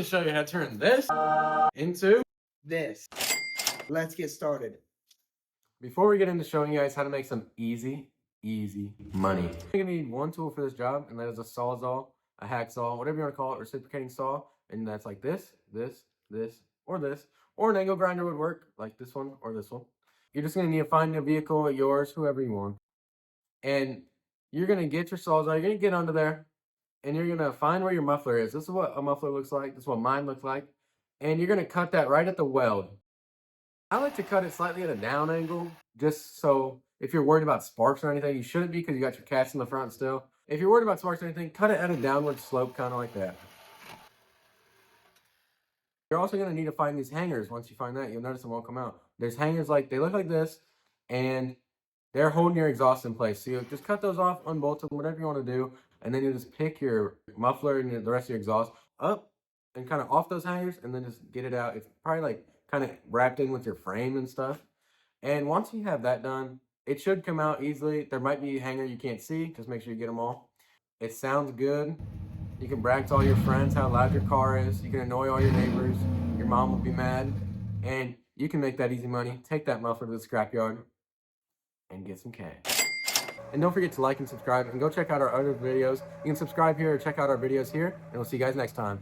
gonna show you how to turn this into this. Let's get started. Before we get into showing you guys how to make some easy money, you're gonna need one tool for this job, and that is a sawzall, a hacksaw, whatever you want to call it, reciprocating saw. And that's like this, or an angle grinder would work, like this one or this one. You're just gonna need to find a vehicle, yours, whoever you want. And you're gonna get your sawzall, you're gonna get under there, and you're gonna find where your muffler is. This is what a muffler looks like, this is what mine looks like. And you're gonna cut that right at the weld. I like to cut it slightly at a down angle, just so if you're worried about sparks or anything, you shouldn't be because you got your cast in the front still. If you're worried about sparks or anything, cut it at a downward slope, kind of like that. You're also going to need to find these hangers. Once you find that, you'll notice them won't come out. There's hangers they look like this, and they're holding your exhaust in place. So you just cut those off, unbolt them, whatever you want to do, and then you just pick your muffler and the rest of your exhaust up and kind of off those hangers, and then just get it out. It's probably like kind of wrapped in with your frame and stuff. And once you have that done, it should come out easily. There might be a hanger you can't see. Just make sure you get them all. It sounds good. You can brag to all your friends how loud your car is. You can annoy all your neighbors. Your mom will be mad. And you can make that easy money. Take that muffler to the scrapyard and get some cash. And don't forget to like and subscribe, and go check out our other videos. You can subscribe here or check out our videos here, and we'll see you guys next time.